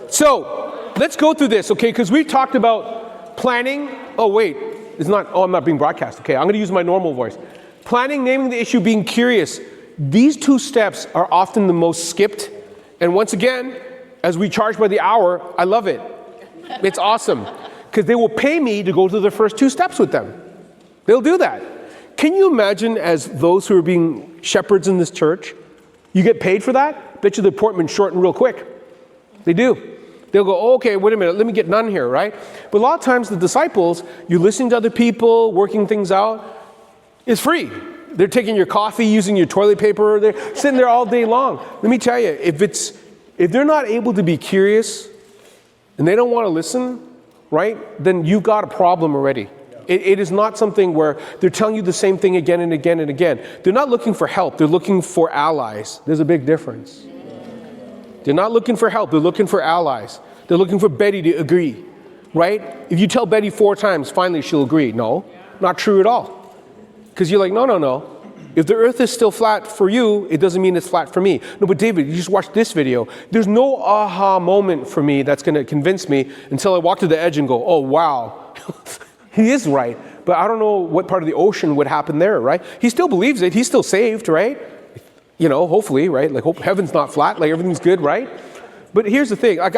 So let's go through this, okay? Because we've talked about planning. Oh, wait. It's not. Oh, I'm not being broadcast. Okay, I'm going to use my normal voice. Planning, naming the issue, being curious. These two steps are often the most skipped. And once again, as we charge by the hour, I love it. It's awesome. Because they will pay me to go through the first two steps with them. They'll do that. Can you imagine, as those who are being shepherds in this church, you get paid for that? Bet you the appointment's shortened real quick. They do. They'll go, oh, okay, wait a minute, let me get none here, right? But a lot of times the disciples, you're listening to other people, working things out, it's free. They're taking your coffee, using your toilet paper, they're sitting there all day long. Let me tell you, if they're not able to be curious and they don't want to listen, right, then you've got a problem already. It is not something where they're telling you the same thing again and again and again. They're not looking for help, they're looking for allies. There's a big difference. They're not looking for help, they're looking for allies. They're looking for Betty to agree, right? If you tell Betty 4 times, finally she'll agree. No, not true at all. Because you're like, no. If the earth is still flat for you, it doesn't mean it's flat for me. No, but David, you just watched this video. There's no aha moment for me that's going to convince me until I walk to the edge and go, oh, wow, he is right. But I don't know what part of the ocean would happen there, right? He still believes it. He's still saved, right? You know, hopefully, right? Like, hope heaven's not flat, like everything's good, right? But here's the thing, like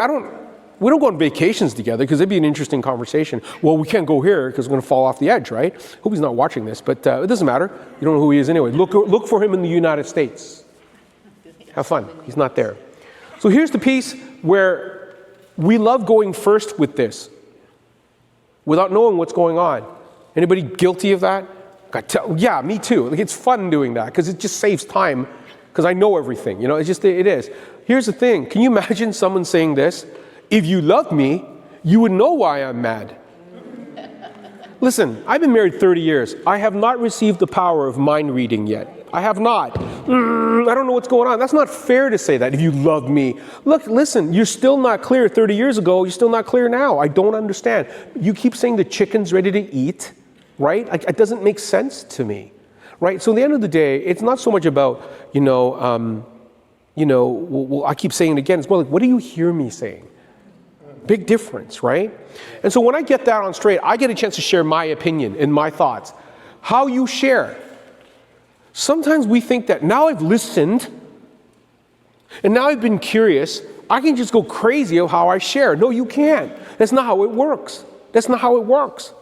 we don't go on vacations together because it'd be an interesting conversation. Well, we can't go here because we're going to fall off the edge, right? Hope he's not watching this, but it doesn't matter. You don't know who he is anyway. Look for him in the United States. Have fun. He's not there. So here's the piece where we love going first with this without knowing what's going on. Anybody guilty of that? Yeah, me too. Like, it's fun doing that because it just saves time because I know everything. You know, it is. Here's the thing. Can you imagine someone saying this? If you loved me, you would know why I'm mad. Listen, I've been married 30 years. I have not received the power of mind reading yet. I have not. I don't know what's going on. That's not fair to say that, if you love me. Look, listen, you're still not clear 30 years ago. You're still not clear now. I don't understand. You keep saying the chicken's ready to eat, right? It doesn't make sense to me, right? So at the end of the day, it's not so much about, I keep saying it again. It's more like, what do you hear me saying? Big difference, right? And so when I get that on straight, I get a chance to share my opinion and my thoughts. How you share. Sometimes we think that now I've listened and now I've been curious, I can just go crazy of how I share. No, you can't. That's not how it works. That's not how it works.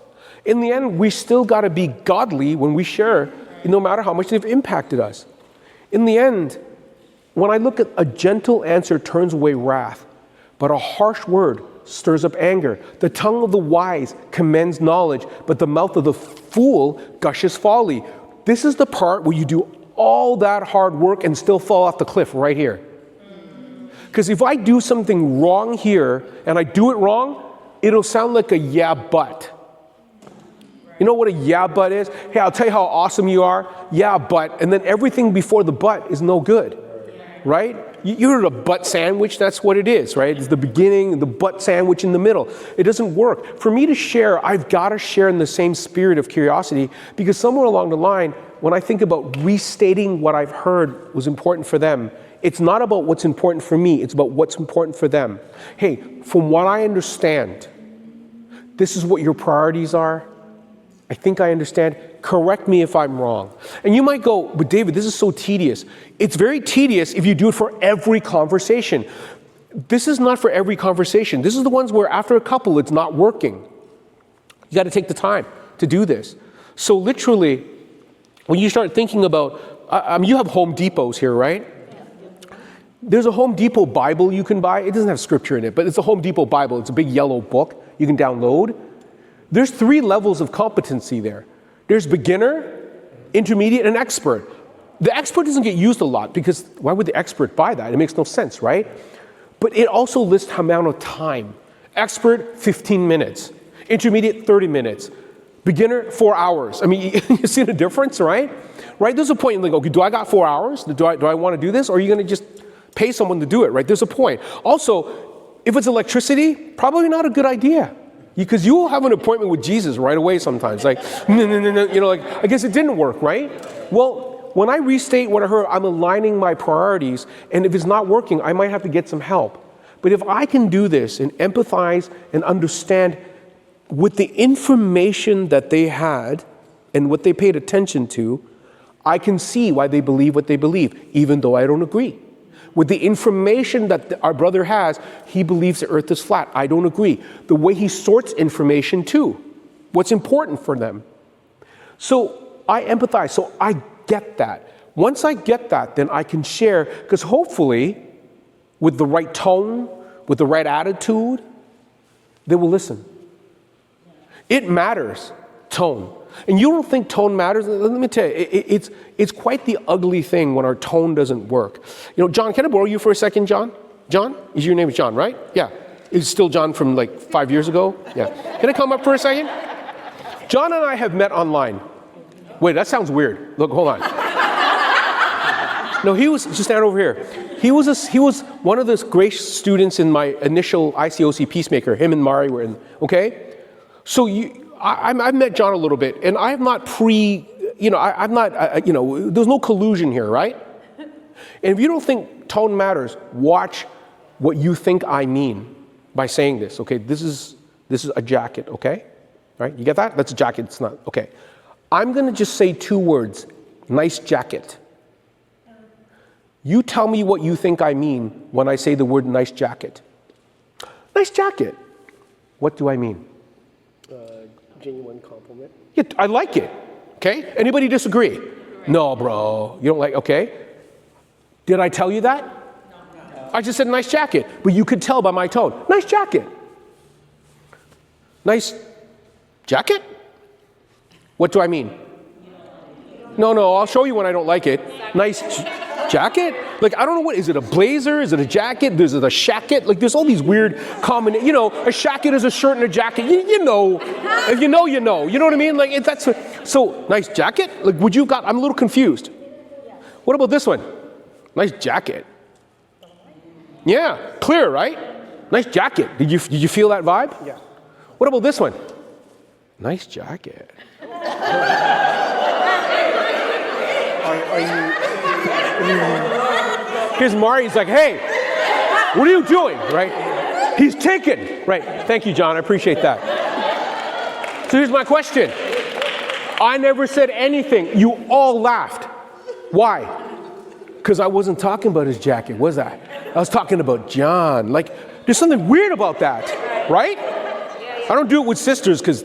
In the end, we still got to be godly when we share, no matter how much they've impacted us. In the end, when I look at a gentle answer turns away wrath, but a harsh word stirs up anger. The tongue of the wise commends knowledge, but the mouth of the fool gushes folly. This is the part where you do all that hard work and still fall off the cliff right here. Because if I do something wrong here and I do it wrong, it'll sound like a yeah, but. You know what a yeah, but is? Hey, I'll tell you how awesome you are. Yeah, but. And then everything before the but is no good. Right? You heard a butt sandwich, that's what it is, right? It's the beginning, the butt sandwich in the middle. It doesn't work. For me to share, I've got to share in the same spirit of curiosity, because somewhere along the line, when I think about restating what I've heard was important for them, it's not about what's important for me, it's about what's important for them. Hey, from what I understand, this is what your priorities are. I think I understand. Correct me if I'm wrong. And you might go, but David, this is so tedious. It's very tedious if you do it for every conversation. This is not for every conversation. This is the ones where after a couple, it's not working. You got to take the time to do this. So literally, when you start thinking about, you have Home Depots here, right? There's a Home Depot Bible you can buy. It doesn't have scripture in it, but it's a Home Depot Bible. It's a big yellow book you can download. There's 3 levels of competency there. There's beginner, intermediate, and expert. The expert doesn't get used a lot because why would the expert buy that? It makes no sense, right? But it also lists the amount of time. Expert, 15 minutes. Intermediate, 30 minutes. Beginner, 4 hours. I mean, you see the difference, right? Right? There's a point, like, okay, do I got 4 hours? Do I want to do this? Or are you going to just pay someone to do it, right? There's a point. Also, if it's electricity, probably not a good idea. Because you will have an appointment with Jesus right away sometimes. Like, no, like, I guess it didn't work, right? Well, when I restate what I heard, I'm aligning my priorities, and if it's not working, I might have to get some help. But if I can do this and empathize and understand with the information that they had and what they paid attention to, I can see why they believe what they believe, even though I don't agree. With the information that our brother has, he believes the earth is flat. I don't agree. The way he sorts information too, what's important for them. So I empathize, so I get that. Once I get that, then I can share, because hopefully, with the right tone, with the right attitude, they will listen. It matters, tone. And you don't think tone matters? Let me tell you, it's quite the ugly thing when our tone doesn't work. You know, John, can I borrow you for a second, John? John? Your name is John, right? Yeah. Is still John from like 5 years ago? Yeah. Can I come up for a second? John and I have met online. Wait, that sounds weird. Look, hold on. No, he was, just stand over here. He was one of the great students in my initial ICOC Peacemaker. Him and Mari were in, okay? So I've met John a little bit, and I have not there's no collusion here, right? And if you don't think tone matters, watch what you think I mean by saying this, okay? This is a jacket, okay? Right? You get that? That's a jacket, it's not, okay. I'm gonna just say 2 words, nice jacket. You tell me what you think I mean when I say the word nice jacket. Nice jacket. What do I mean? Genuine compliment. Yeah, I like it. Okay? Anybody disagree? No, bro. You don't like, okay. Did I tell you that? No. I just said nice jacket, but you could tell by my tone. Nice jacket. Nice jacket? What do I mean? No, I'll show you when I don't like it. Nice jacket? Like, I don't know what, is it a blazer? Is it a jacket? Is it a shacket? Like, there's all these weird a shacket is a shirt and a jacket. You know. If you know, you know. You know what I mean? Like, so, nice jacket? Like, I'm a little confused. What about this one? Nice jacket. Yeah, clear, right? Nice jacket. Did you feel that vibe? Yeah. What about this one? Nice jacket. Are you... Here's Mari, he's like, hey, what are you doing, right? He's taken, right? Thank you, John, I appreciate that. So here's my question. I never said anything. You all laughed. Why? Because I wasn't talking about his jacket, was I? I was talking about John. Like, there's something weird about that, right? I don't do it with sisters because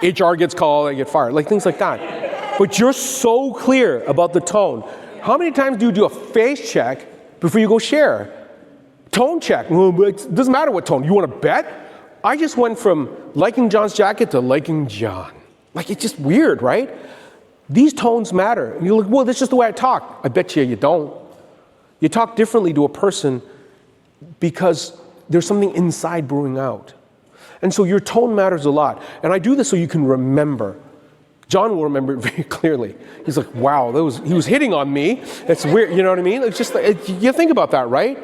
HR gets called, I get fired, like things like that. But you're so clear about the tone. How many times do you do a face check before you go share? Tone check. Well, it doesn't matter what tone. You want to bet? I just went from liking John's jacket to liking John. Like, it's just weird, right? These tones matter. And you're like, well, that's just the way I talk. I bet you don't. You talk differently to a person because there's something inside brewing out. And so your tone matters a lot. And I do this so you can remember. John will remember it very clearly. He's like, wow, he was hitting on me. It's weird, you know what I mean? It's just, you think about that, right?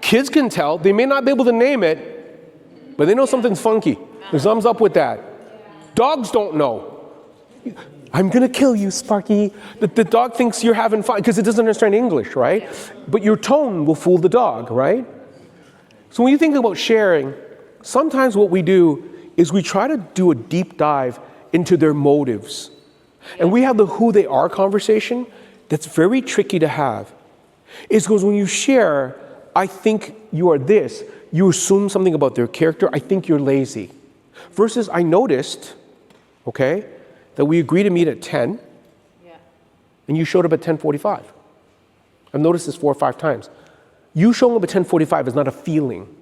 Kids can tell. They may not be able to name it, but they know something's funky. There's thumbs up with that. Dogs don't know. I'm going to kill you, Sparky. The dog thinks you're having fun because it doesn't understand English, right? But your tone will fool the dog, right? So when you think about sharing, sometimes what we do is we try to do a deep dive into their motives. And we have the who they are conversation that's very tricky to have. It's because when you share, I think you are this, you assume something about their character, I think you're lazy. Versus I noticed, okay, that we agreed to meet at 10, and you showed up at 10:45. I've noticed this 4 or 5 times. You showing up at 10:45 is not a feeling.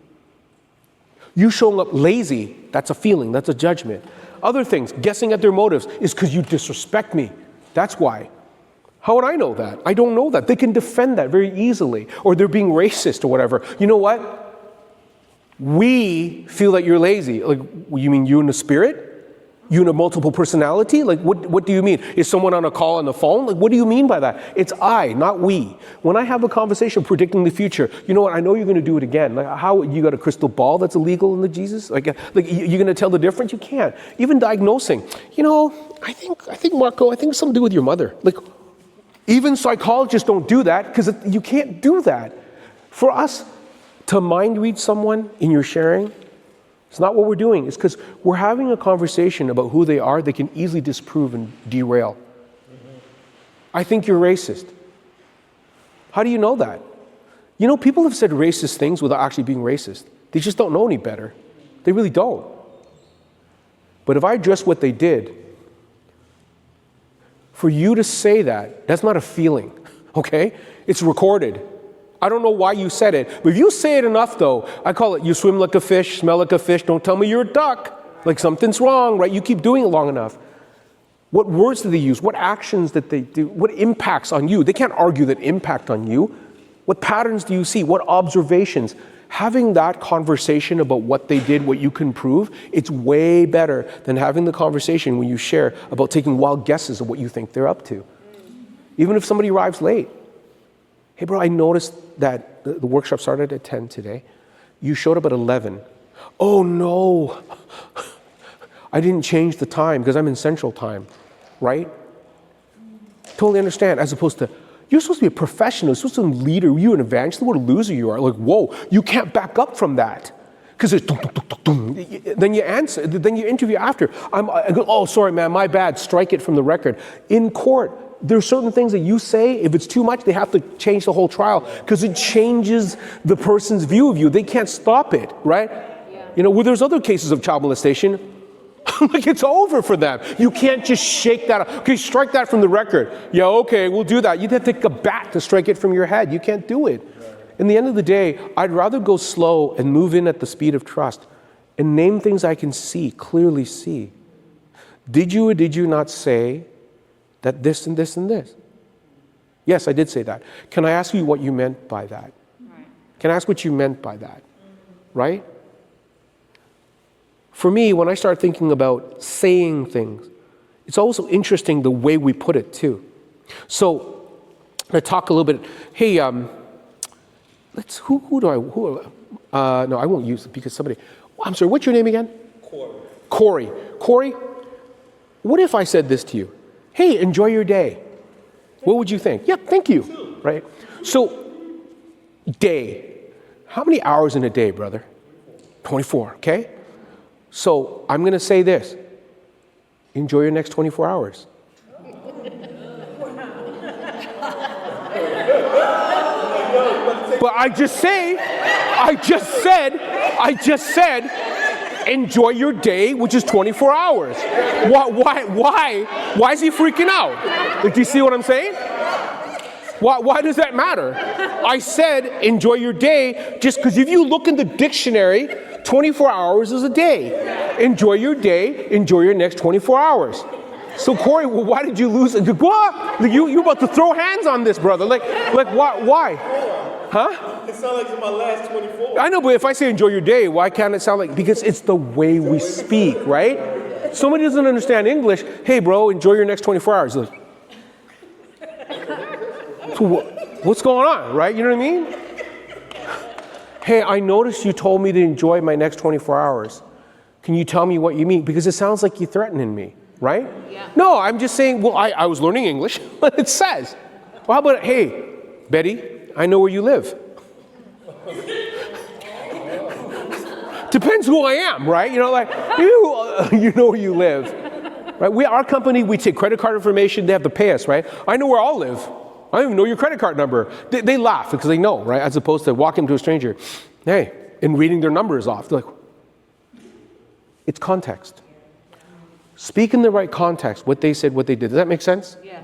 You showing up lazy, that's a feeling, that's a judgment. Other things, guessing at their motives, is because you disrespect me. That's why. How would I know that? I don't know that. They can defend that very easily. Or they're being racist or whatever. You know what? We feel that you're lazy. Like, you mean you in the spirit? You in a multiple personality? Like, what do you mean? Is someone on a call on the phone? Like, what do you mean by that? It's I, not we. When I have a conversation predicting the future, you know what? I know you're going to do it again. Like, how, you got a crystal ball that's illegal in the Jesus? Like you're going to tell the difference? You can't. Even diagnosing. You know, I think Marco, I think it's something to do with your mother. Like, even psychologists don't do that because you can't do that. For us, To mind read someone in your sharing, it's not what we're doing. It's because we're having a conversation about who they are. They can easily disprove and derail. I think you're racist. How do you know that? You know, people have said racist things without actually being racist. They just don't know any better. They really don't. But if I address what they did, for you to say that, that's not a feeling, okay? It's recorded. I don't know why you said it, but if you say it enough though, I call it, you swim like a fish, smell like a fish, don't tell me you're a duck. Like something's wrong, right? You keep doing it long enough. What words do they use? What actions that they do? What impacts on you? They can't argue that impact on you. What patterns do you see? What observations? Having that conversation about what they did, what you can prove, it's way better than having the conversation when you share about taking wild guesses of what you think they're up to. Even if somebody arrives late. Hey bro, I noticed that the workshop started at 10 today. You showed up at 11. Oh no, I didn't change the time because I'm in Central Time, right? Totally understand, as opposed to, you're supposed to be a professional, you're supposed to be a leader, you're an evangelist, what a loser you are. Like, whoa, you can't back up from that. Because it's dum, dum, dum, dum, dum. Then you answer, then you interview after. I go, oh, sorry man, my bad, strike it from the record. In court, there are certain things that you say, if it's too much, they have to change the whole trial because it changes the person's view of you. They can't stop it, right? Yeah. You know, where there's other cases of child molestation, like it's over for them. You can't just shake that. Okay, strike that from the record. Yeah, okay, we'll do that. You'd have to take a bat to strike it from your head. You can't do it. In the end of the day, I'd rather go slow and move in at the speed of trust and name things I can see, clearly see. Did you or did you not say that this and this and this? Yes, I did say that. Can I ask you what you meant by that? Right. Can I ask what you meant by that? Right? For me, when I start thinking about saying things, it's also interesting the way we put it too. So, I talk a little bit. Hey, no, I won't use it because somebody. I'm sorry. What's your name again? Corey. Corey. What if I said this to you? Hey, enjoy your day. What would you think? Yeah, thank you. Right? So, day. How many hours in a day, brother? 24, okay? So, I'm going to say this. Enjoy your next 24 hours. But I just said, enjoy your day, which is 24 hours. Why is he freaking out? Like, do you see what I'm saying? Why does that matter? I said, enjoy your day, just because if you look in the dictionary, 24 hours is a day. Enjoy your day, enjoy your next 24 hours. So Corey, well, why did you lose it? What? You're about to throw hands on this, brother. Like why? Huh? It sounds like it's my last 24. I know, but if I say enjoy your day, why can't it sound like, because it's the way we speak, right? Somebody doesn't understand English. Hey bro, enjoy your next 24 hours. Like, so what's going on, right? You know what I mean? Hey, I noticed you told me to enjoy my next 24 hours. Can you tell me what you mean? Because it sounds like you're threatening me, right? Yeah. No, I'm just saying, well, I was learning English, but it says. Well, how about, hey, Betty, I know where you live. Depends who I am, right? You know, like, you know where you live. Right? Our company, we take credit card information, they have to pay us, right? I know where I'll live. I don't even know your credit card number. They laugh because they know, right? As opposed to walking to a stranger, hey, and reading their numbers off. They're like, it's context. Speak in the right context, what they said, what they did. Does that make sense? Yeah.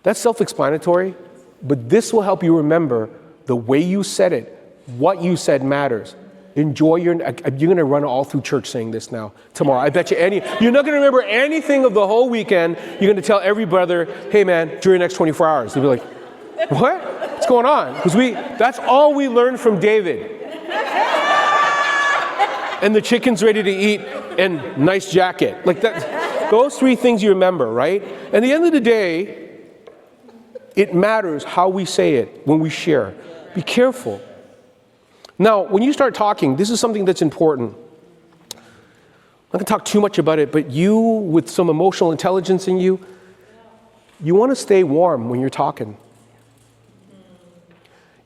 That's self-explanatory, but this will help you remember the way you said it, what you said matters. Enjoy you're going to run all through church saying this now, tomorrow. I bet you you're not going to remember anything of the whole weekend. You're going to tell every brother, hey man, during the next 24 hours. They'll be like, what? What's going on? Because that's all we learned from David. And the chicken's ready to eat and nice jacket. Like that, those three things you remember, right? And at the end of the day, it matters how we say it when we share. Be careful. Now, when you start talking, this is something that's important. I'm not going to talk too much about it, but you, with some emotional intelligence in you, you want to stay warm when you're talking.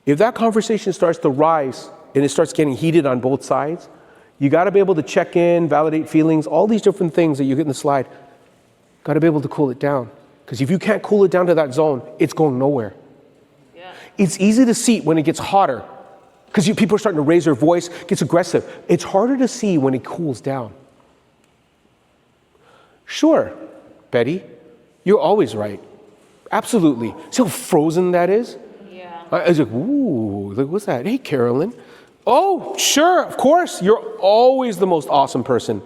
If that conversation starts to rise and it starts getting heated on both sides, you got to be able to check in, validate feelings, all these different things that you get in the slide. Got to be able to cool it down. Because if you can't cool it down to that zone, it's going nowhere. Yeah. It's easy to see when it gets hotter, because people are starting to raise their voice, gets aggressive. It's harder to see when it cools down. Sure, Betty, you're always right. Absolutely. See how frozen that is? Yeah. I was like, ooh, like, what's that? Hey, Carolyn. Oh, sure, of course. You're always the most awesome person.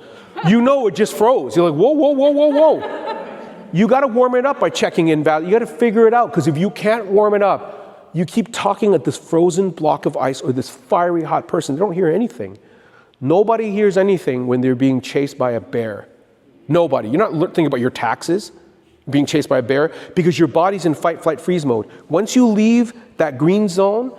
You know it just froze. You're like, whoa, whoa, whoa, whoa, whoa. You got to warm it up by checking in value. You got to figure it out, because if you can't warm it up, you keep talking at this frozen block of ice or this fiery hot person. They don't hear anything. Nobody hears anything when they're being chased by a bear. Nobody. You're not thinking about your taxes being chased by a bear, because your body's in fight, flight, freeze mode. Once you leave that green zone,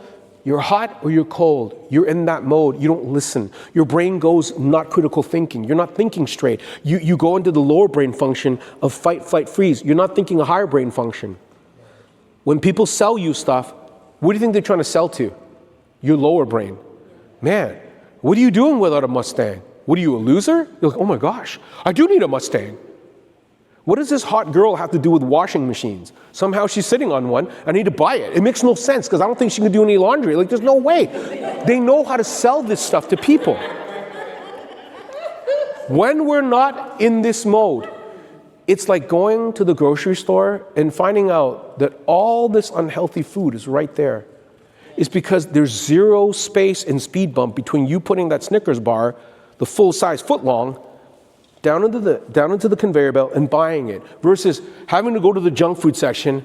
you're hot or you're cold. You're in that mode. You don't listen. Your brain goes not critical thinking. You're not thinking straight. You go into the lower brain function of fight, flight, freeze. You're not thinking a higher brain function. When people sell you stuff, what do you think they're trying to sell to? Your lower brain. Man, what are you doing without a Mustang? What are you, a loser? You're like, oh my gosh, I do need a Mustang. What does this hot girl have to do with washing machines? Somehow she's sitting on one. I need to buy it. It makes no sense, because I don't think she can do any laundry. Like, there's no way. They know how to sell this stuff to people. When we're not in this mode, it's like going to the grocery store and finding out that all this unhealthy food is right there. It's because there's zero space and speed bump between you putting that Snickers bar, the full size foot long, down into the conveyor belt and buying it, versus having to go to the junk food section,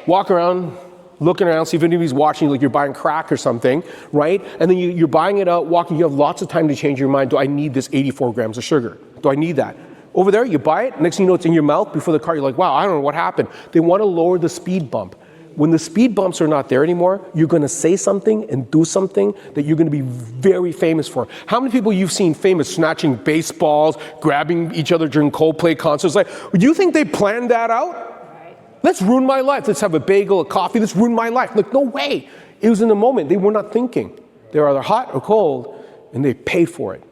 walk around, looking around, see if anybody's watching, like you're buying crack or something, right? And then you're buying it out, walking, you have lots of time to change your mind. Do I need this 84 grams of sugar? Do I need that? Over there, you buy it, next thing you know, it's in your mouth before the car, you're like, wow, I don't know what happened. They want to lower the speed bump. When the speed bumps are not there anymore, you're going to say something and do something that you're going to be very famous for. How many people you've seen famous snatching baseballs, grabbing each other during Coldplay concerts? Like, do you think they planned that out? Right. Let's ruin my life. Let's have a bagel, a coffee. Let's ruin my life. Like, no way. It was in the moment. They were not thinking. They were either hot or cold, and they paid for it.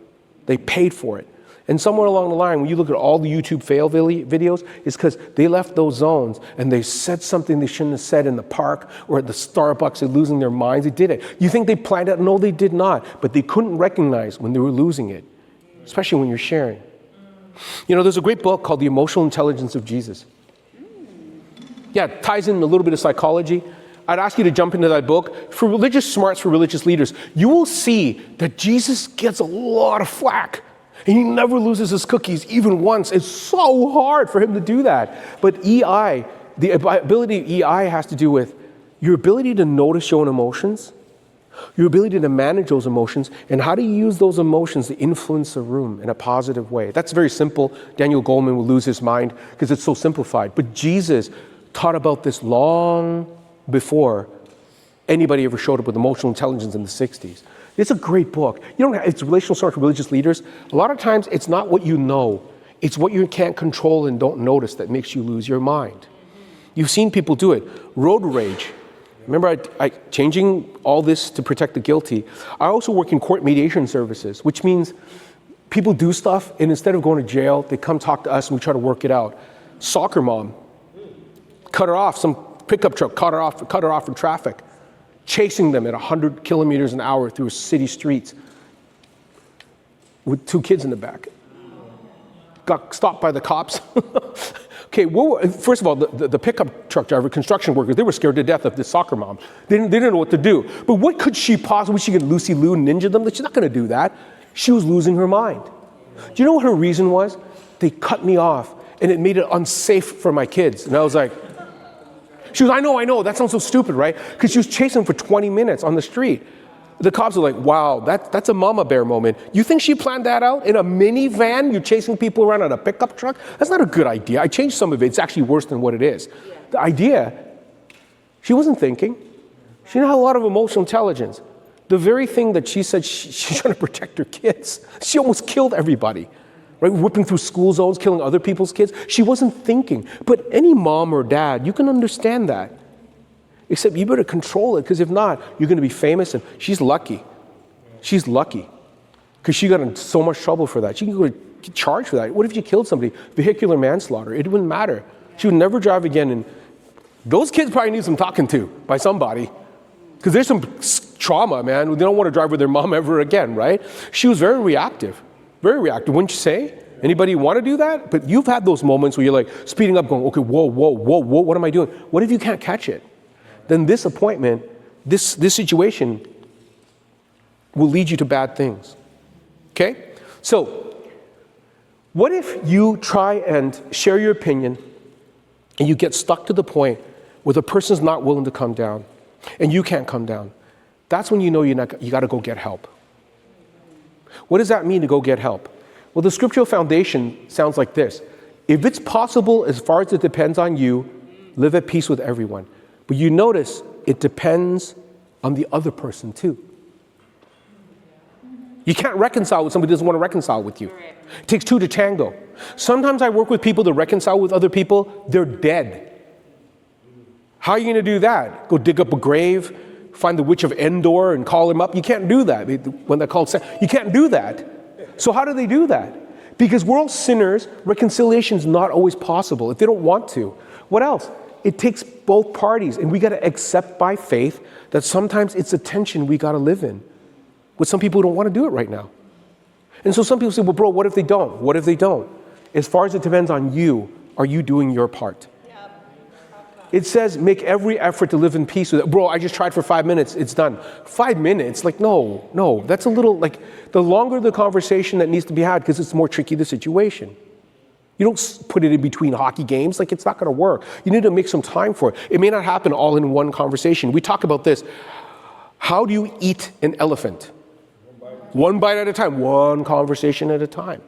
They paid for it. And somewhere along the line, when you look at all the YouTube fail videos, it's because they left those zones and they said something they shouldn't have said in the park or at the Starbucks. They're losing their minds. They did it. You think they planned it? No, they did not. But they couldn't recognize when they were losing it, especially when you're sharing. You know, there's a great book called The Emotional Intelligence of Jesus. Yeah, it ties in a little bit of psychology. I'd ask you to jump into that book. For religious smarts, for religious leaders, you will see that Jesus gets a lot of flack. And he never loses his cookies, even once. It's so hard for him to do that. But EI, the ability of EI has to do with your ability to notice your own emotions, your ability to manage those emotions, and how to use those emotions to influence a room in a positive way. That's very simple. Daniel Goleman will lose his mind because it's so simplified. But Jesus taught about this long before anybody ever showed up with emotional intelligence in the 60s. It's a great book. It's relational sort for religious leaders. A lot of times it's not what you know. It's what you can't control and don't notice that makes you lose your mind. You've seen people do it. Road rage. Remember, I changing all this to protect the guilty. I also work in court mediation services, which means people do stuff, and instead of going to jail, they come talk to us and we try to work it out. Soccer mom, cut her off. Some pickup truck cut her off in traffic. Chasing them at 100 kilometers an hour through city streets with 2 kids in the back. Got stopped by the cops. Okay, first of all, the pickup truck driver, construction workers, they were scared to death of this soccer mom. They didn't know what to do. But what could she possibly, she could Lucy Liu ninja them? She's not going to do that. She was losing her mind. Do you know what her reason was? They cut me off, and it made it unsafe for my kids. And I was like, she goes, I know, that sounds so stupid, right? Because she was chasing for 20 minutes on the street. The cops are like, wow, that's a mama bear moment. You think she planned that out? In a minivan, you're chasing people around on a pickup truck? That's not a good idea. I changed some of it. It's actually worse than what it is. Yeah. The idea, she wasn't thinking. She didn't have a lot of emotional intelligence. The very thing that she said she's trying to protect her kids, she almost killed everybody. Right, whipping through school zones, killing other people's kids. She wasn't thinking. But any mom or dad, you can understand that. Except you better control it, because if not, you're going to be famous. And she's lucky. She's lucky, because she got in so much trouble for that. She can go get charged for that. What if you killed somebody? Vehicular manslaughter. It wouldn't matter. She would never drive again. And those kids probably need some talking to by somebody, because there's some trauma, man. They don't want to drive with their mom ever again, right? She was very reactive, wouldn't you say? Anybody want to do that? But you've had those moments where you're like speeding up going, okay, whoa, what am I doing? What if you can't catch it? Then this appointment, this situation will lead you to bad things, okay? So what if you try and share your opinion and you get stuck to the point where the person's not willing to come down and you can't come down? That's when you know you got to go get help. What does that mean, to go get help? Well, the scriptural foundation sounds like this. If it's possible, as far as it depends on you, live at peace with everyone. But you notice it depends on the other person too. You can't reconcile with somebody who doesn't want to reconcile with you. It takes two to tango. Sometimes I work with people to reconcile with other people. They're dead. How are you going to do that? Go dig up a grave, find the witch of Endor and call him up? You can't do that. When they're called, you can't do that. So how do they do that? Because we're all sinners. Reconciliation is not always possible if they don't want to. What else? It takes both parties, and we got to accept by faith that sometimes it's a tension we got to live in with some people who don't want to do it right now. And so some people say, well, bro, what if they don't? What if they don't? As far as it depends on you, are you doing your part? It says, make every effort to live in peace with it. Bro, I just tried for 5 minutes. It's done. 5 minutes? Like, no. That's a little, like, the longer the conversation that needs to be had, because it's more tricky, the situation. You don't put it in between hockey games. Like, it's not going to work. You need to make some time for it. It may not happen all in one conversation. We talk about this. How do you eat an elephant? One bite at a time. One conversation at a time.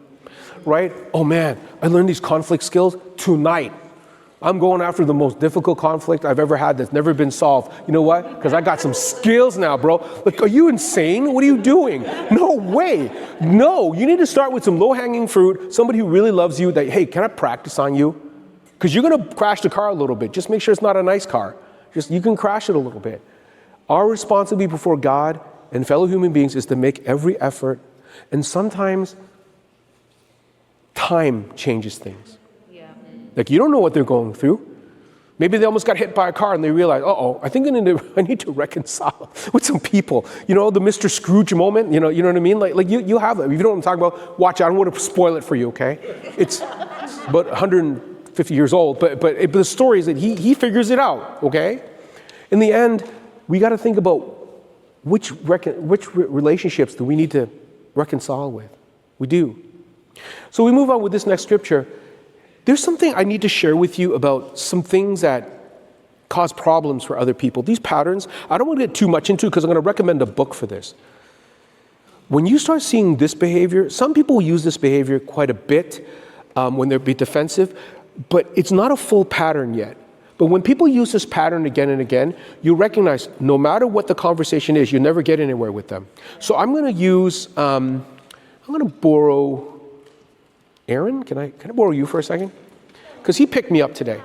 Right? Oh, man, I learned these conflict skills tonight. I'm going after the most difficult conflict I've ever had that's never been solved. You know what? Because I got some skills now, bro. Like, are you insane? What are you doing? No way. No, you need to start with some low-hanging fruit, somebody who really loves you, that, hey, can I practice on you? Because you're going to crash the car a little bit. Just make sure it's not a nice car. Just, you can crash it a little bit. Our responsibility before God and fellow human beings is to make every effort. And sometimes time changes things. Like, you don't know what they're going through. Maybe they almost got hit by a car and they realize, I think I need to reconcile with some people. You know, the Mr. Scrooge moment, you know what I mean? Like you have that. If you don't want to talk about, watch out, I don't want to spoil it for you, okay? It's about 150 years old, but the story is that he figures it out, okay? In the end, we got to think about which relationships do we need to reconcile with. We do. So we move on with this next scripture. There's something I need to share with you about some things that cause problems for other people. These patterns, I don't want to get too much into because I'm going to recommend a book for this. When you start seeing this behavior, some people use this behavior quite a bit when they're being defensive, but it's not a full pattern yet. But when people use this pattern again and again, you recognize no matter what the conversation is, you never get anywhere with them. So I'm going to use, I'm going to borrow Aaron. Can I borrow you for a second? Because he picked me up today.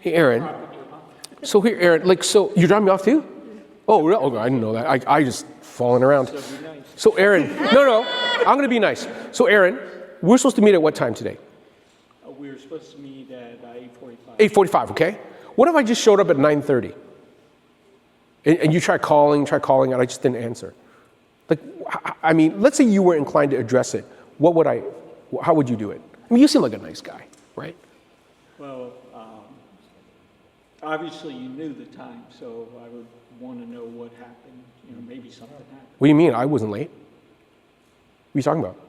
Hey, Aaron. So here, Aaron, so you dropped me off too? Oh, really? Oh, I didn't know that. I just falling around. So Aaron, no, I'm going to be nice. So Aaron, we're supposed to meet at what time today? We were supposed to meet at 8:45. 8:45, okay. What if I just showed up at 9:30? And you try calling, and I just didn't answer? Like, I mean, let's say you were inclined to address it. How would you do it? I mean, you seem like a nice guy, right? Well, obviously you knew the time, so I would want to know what happened. You know, maybe something happened. What do you mean? I wasn't late? What are you talking about?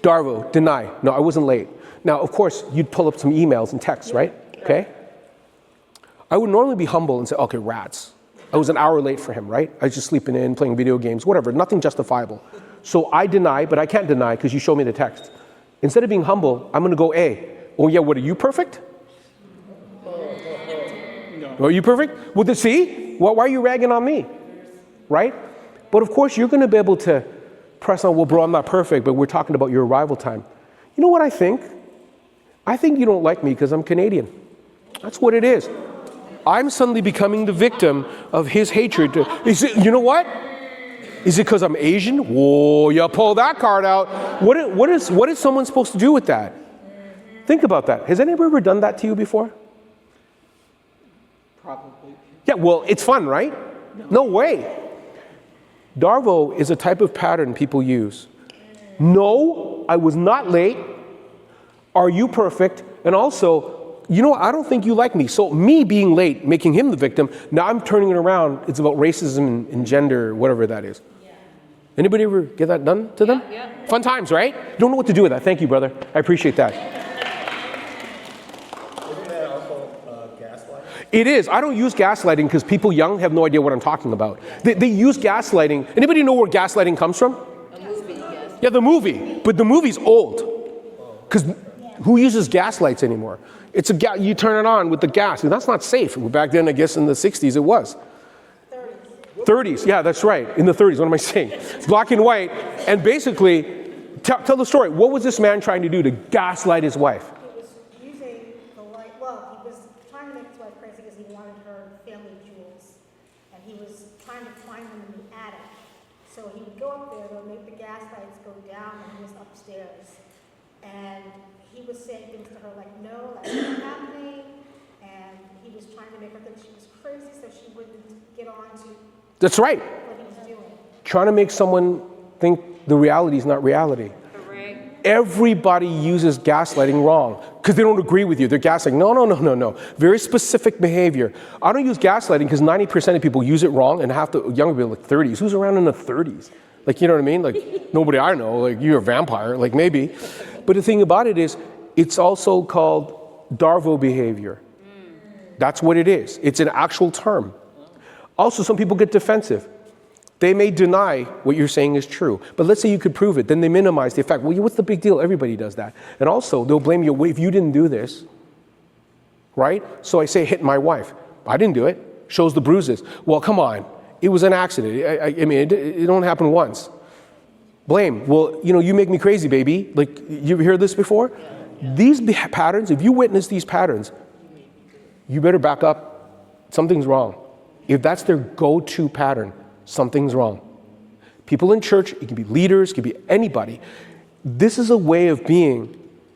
DARVO, deny. No, I wasn't late. Now, of course, you'd pull up some emails and texts, right? Okay? I would normally be humble and say, okay, rats. I was an hour late for him, right? I was just sleeping in, playing video games, whatever, nothing justifiable. So I deny, but I can't deny because you showed me the text. Instead of being humble, I'm going to go, oh yeah, what, are you perfect? No. Are you perfect? Well, see? Why are you ragging on me? Right? But of course, you're going to be able to press on, well, bro, I'm not perfect, but we're talking about your arrival time. You know what I think? I think you don't like me because I'm Canadian. That's what it is. I'm suddenly becoming the victim of his hatred. Is it, you know what? Is it because I'm Asian? Whoa, you pull that card out. What is someone supposed to do with that? Think about that. Has anybody ever done that to you before? Probably. Yeah, well, it's fun, right? No way. DARVO is a type of pattern people use. No, I was not late. Are you perfect? And also, you know, I don't think you like me. So me being late, making him the victim, now I'm turning it around. It's about racism and gender, whatever that is. Yeah. Anybody ever get that done to them? Yeah. Fun times, right? Don't know what to do with that. Thank you, brother. I appreciate that. Isn't that also gaslighting? It is. I don't use gaslighting because people young have no idea what I'm talking about. They use gaslighting. Anybody know where gaslighting comes from? A movie, yes. Yeah, the movie. But the movie's old. Because who uses gaslights anymore? It's you turn it on with the gas, and that's not safe. Back then, I guess in the 60s it was. 30s, yeah, that's right. In the 30s, what am I saying? It's black and white. And basically, tell the story. What was this man trying to do to gaslight his wife? He was using the light, well, he was trying to make his wife crazy because he wanted her family jewels. And he was trying to find them in the attic. So he would go up there, they'll make the gas lights go down when he was upstairs. And he was saying things to her like, no, that's not happening. And he was trying to make her think she was crazy so she wouldn't get on to That's right. what he was doing. Trying to make someone think the reality is not reality. Correct. Everybody uses gaslighting wrong because they don't agree with you. They're gaslighting. No. Very specific behavior. I don't use gaslighting because 90% of people use it wrong, and half the younger people, like 30s. Who's around in the 30s? Like, you know what I mean? Like, nobody I know. Like, you're a vampire. Like, maybe. But the thing about it is, it's also called DARVO behavior. That's what it is. It's an actual term. Also, some people get defensive. They may deny what you're saying is true. But let's say you could prove it. Then they minimize the effect. Well, what's the big deal? Everybody does that. And also, they'll blame you. Well, if you didn't do this, right? So I say, hit my wife. I didn't do it. Shows the bruises. Well, come on. It was an accident. I mean, it don't happen once. Blame. Well, you know, you make me crazy, baby. Like, you ever heard this before? These patterns, if you witness these patterns, you better back up. Something's wrong. If that's their go-to pattern, something's wrong. People in church, it can be leaders, it can be anybody. This is a way of being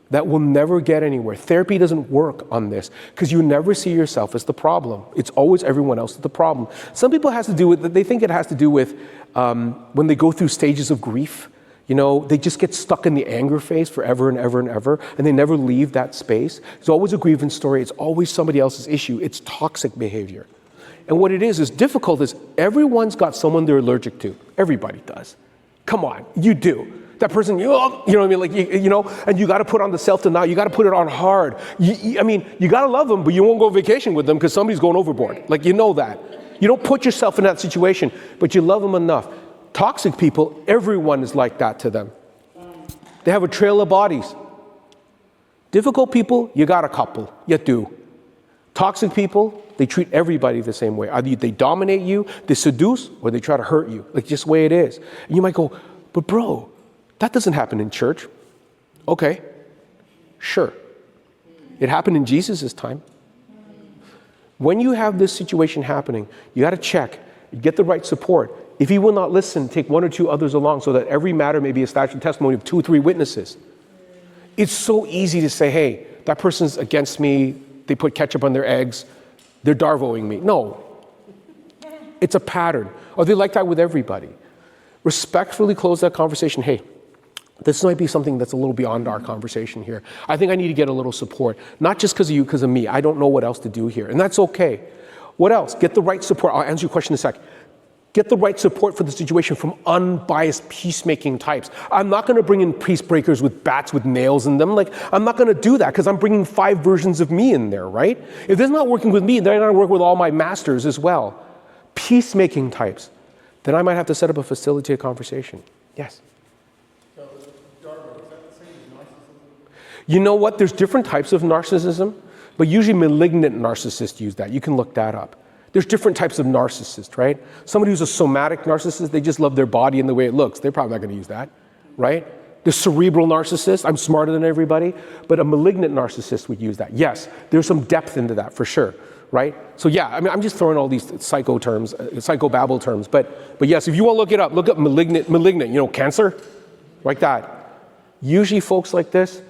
that will never get anywhere. Therapy doesn't work on this because you never see yourself as the problem. It's always everyone else as the problem. Some people they think it has to do with when they go through stages of grief. You know, they just get stuck in the anger phase forever and ever and ever, and they never leave that space. It's always a grievance story. It's always somebody else's issue. It's toxic behavior. And what it is difficult is everyone's got someone they're allergic to. Everybody does. Come on, you do. That person, you know what I mean? Like, you know, and you got to put on the self-denial. You got to put it on hard. I mean, you got to love them, but you won't go on vacation with them because somebody's going overboard. Like, you know that. You don't put yourself in that situation, but you love them enough. Toxic people, everyone is like that to them. They have a trail of bodies. Difficult people, you got a couple. You do. Toxic people, they treat everybody the same way. Either they dominate you, they seduce, or they try to hurt you. Like, just the way it is. And you might go, but bro, that doesn't happen in church. Okay, sure. It happened in Jesus' time. When you have this situation happening, you got to check, get the right support. If he will not listen, take one or two others along so that every matter may be established in testimony of 2 or 3 witnesses. It's so easy to say, hey, that person's against me. They put ketchup on their eggs. They're DARVOing me. No. It's a pattern. Or they like that with everybody. Respectfully close that conversation. Hey, this might be something that's a little beyond our conversation here. I think I need to get a little support. Not just because of you, because of me. I don't know what else to do here. And that's okay. What else? Get the right support. I'll answer your question in a sec. Get the right support for the situation from unbiased peacemaking types. I'm not going to bring in peace breakers with bats with nails in them. Like, I'm not going to do that because I'm bringing 5 versions of me in there, right? If they're not working with me, they're not going to work with all my masters as well. Peacemaking types. Then I might have to set up a facilitated conversation. Yes? So, DARVO, is that the same as narcissism? You know what? There's different types of narcissism, but usually malignant narcissists use that. You can look that up. There's different types of narcissists, right? Somebody who's a somatic narcissist, they just love their body and the way it looks. They're probably not going to use that, right? The cerebral narcissist, I'm smarter than everybody, but a malignant narcissist would use that. Yes, there's some depth into that for sure, right? So yeah, I mean, I'm just throwing all these psycho terms, psychobabble terms, but yes, if you want to look up malignant, cancer, like that. Usually folks like this,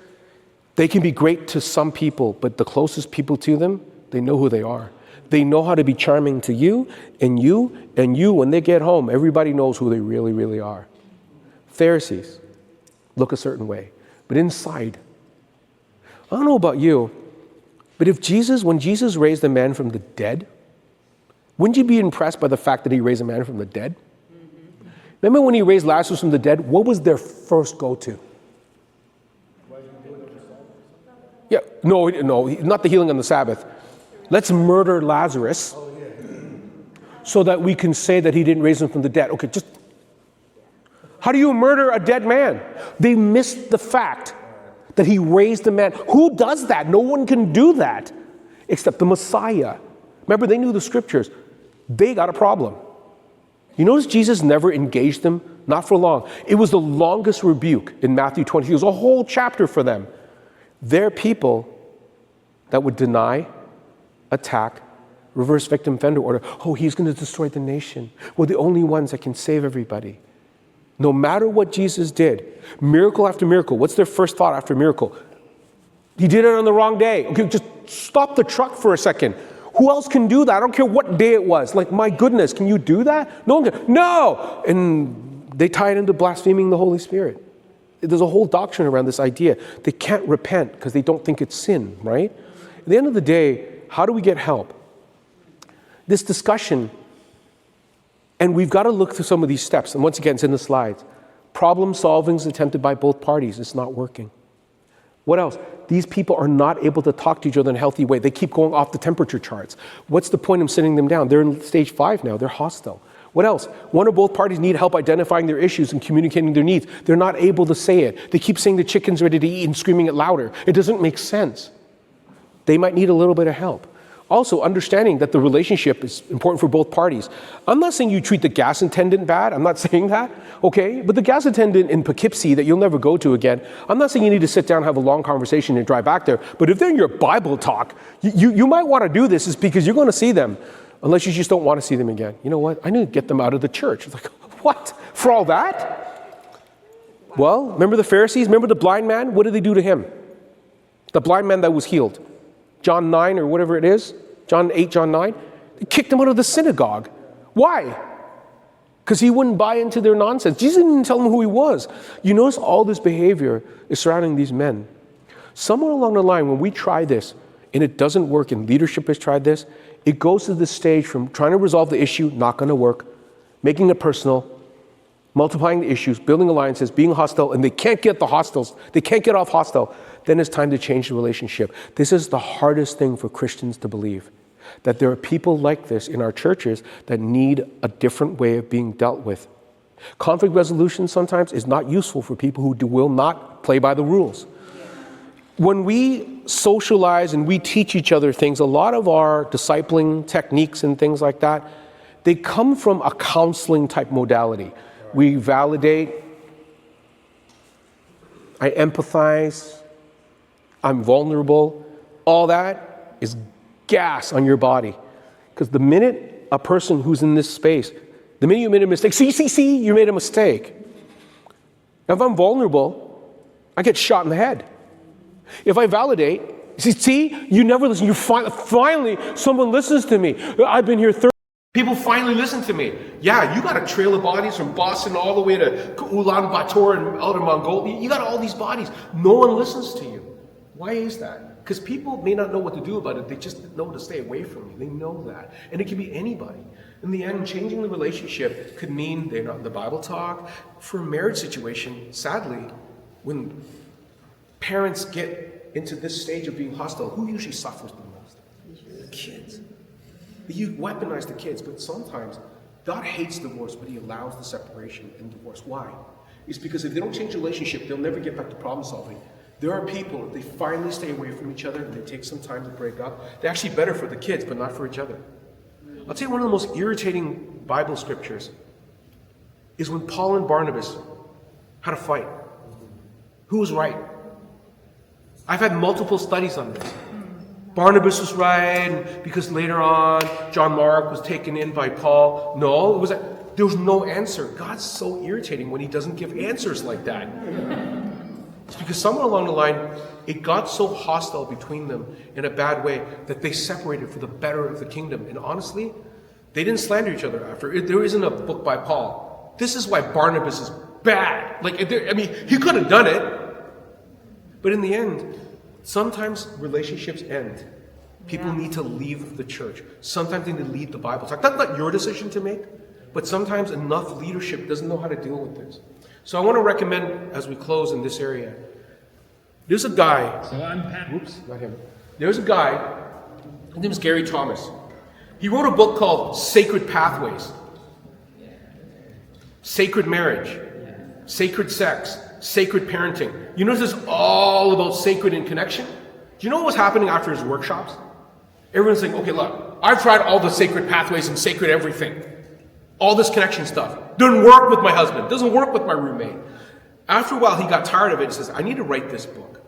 they can be great to some people, but the closest people to them, they know who they are. They know how to be charming to you, and when they get home, everybody knows who they really, really are. Pharisees look a certain way, but inside, I don't know about you, but when Jesus raised a man from the dead, wouldn't you be impressed by the fact that he raised a man from the dead? Mm-hmm. Remember when he raised Lazarus from the dead, what was their first go-to? Yeah, no, not the healing on the Sabbath. Let's murder Lazarus so that we can say that he didn't raise him from the dead. Okay, how do you murder a dead man? They missed the fact that he raised a man. Who does that? No one can do that except the Messiah. Remember, they knew the scriptures. They got a problem. You notice Jesus never engaged them, not for long. It was the longest rebuke in Matthew 20. It was a whole chapter for them. They're people that would deny, attack, reverse victim offender order. Oh, he's going to destroy the nation. We're the only ones that can save everybody. No matter what Jesus did, miracle after miracle, what's their first thought after miracle? He did it on the wrong day. Okay, just stop the truck for a second. Who else can do that? I don't care what day it was. Like, my goodness, can you do that? No one can. No! And they tie it into blaspheming the Holy Spirit. There's a whole doctrine around this idea. They can't repent because they don't think it's sin, right? At the end of the day, how do we get help? This discussion, and we've got to look through some of these steps. And once again, it's in the slides. Problem solving is attempted by both parties. It's not working. What else? These people are not able to talk to each other in a healthy way. They keep going off the temperature charts. What's the point of sitting them down? They're in stage 5 now. They're hostile. What else? One or both parties need help identifying their issues and communicating their needs. They're not able to say it. They keep saying the chicken's ready to eat and screaming it louder. It doesn't make sense. They might need a little bit of help. Also, understanding that the relationship is important for both parties. I'm not saying you treat the gas attendant bad. I'm not saying that, okay? But the gas attendant in Poughkeepsie that you'll never go to again, I'm not saying you need to sit down and have a long conversation and drive back there. But if they're in your Bible talk, you might want to do this is because you're going to see them, unless you just don't want to see them again. You know what? I need to get them out of the church. It's like, what? For all that? Well, remember the Pharisees? Remember the blind man? What did they do to him? The blind man that was healed. John 9 or whatever it is, John 8, John 9, they kicked him out of the synagogue. Why? Because he wouldn't buy into their nonsense. Jesus didn't even tell them who he was. You notice all this behavior is surrounding these men. Somewhere along the line, when we try this, and it doesn't work, and leadership has tried this, it goes to this stage from trying to resolve the issue, not going to work, making it personal, multiplying the issues, building alliances, being hostile, and they can't get off hostile, then it's time to change the relationship. This is the hardest thing for Christians to believe, that there are people like this in our churches that need a different way of being dealt with. Conflict resolution sometimes is not useful for people who will not play by the rules. When we socialize and we teach each other things, a lot of our discipling techniques and things like that, they come from a counseling type modality. We validate, I empathize, I'm vulnerable. All that is gas on your body. Because the minute a person who's in this space, the minute you made a mistake, see, you made a mistake. Now, if I'm vulnerable, I get shot in the head. If I validate, see, you never listen. You finally, someone listens to me. I've been here 30. People finally listen to me. Yeah, you got a trail of bodies from Boston all the way to Ulaanbaatar and out of Mongolia. You got all these bodies. No one listens to you. Why is that? Because people may not know what to do about it. They just know to stay away from you. They know that. And it can be anybody. In the end, changing the relationship could mean they're not in the Bible talk. For a marriage situation, sadly, when parents get into this stage of being hostile, who usually suffers the most? The kids. You weaponize the kids, but sometimes God hates divorce, but he allows the separation and divorce. Why? It's because if they don't change the relationship, they'll never get back to problem solving. There are people, if they finally stay away from each other and they take some time to break up, they're actually better for the kids, but not for each other. I'll tell you one of the most irritating Bible scriptures is when Paul and Barnabas had a fight. Who was right? I've had multiple studies on this. Barnabas was right, because later on, John Mark was taken in by Paul. No, it was there was no answer. God's so irritating when he doesn't give answers like that. It's because somewhere along the line, it got so hostile between them in a bad way that they separated for the better of the kingdom. And honestly, they didn't slander each other after. There isn't a book by Paul. This is why Barnabas is bad. He could have done it. But in the end, sometimes relationships end. People need to leave the church. Sometimes they need to leave the Bible talk. That's not your decision to make, but sometimes enough leadership doesn't know how to deal with this. So I want to recommend, as we close in this area, there's a guy. Not him. There's a guy, his name is Gary Thomas. He wrote a book called Sacred Pathways. Sacred marriage, sacred sex, sacred parenting. You know, this is all about sacred and connection. Do you know what was happening after his workshops? Everyone's saying, okay, look, I've tried all the sacred pathways and sacred everything. All this connection stuff. Doesn't work with my husband. Doesn't work with my roommate. After a while, he got tired of it and says, I need to write this book.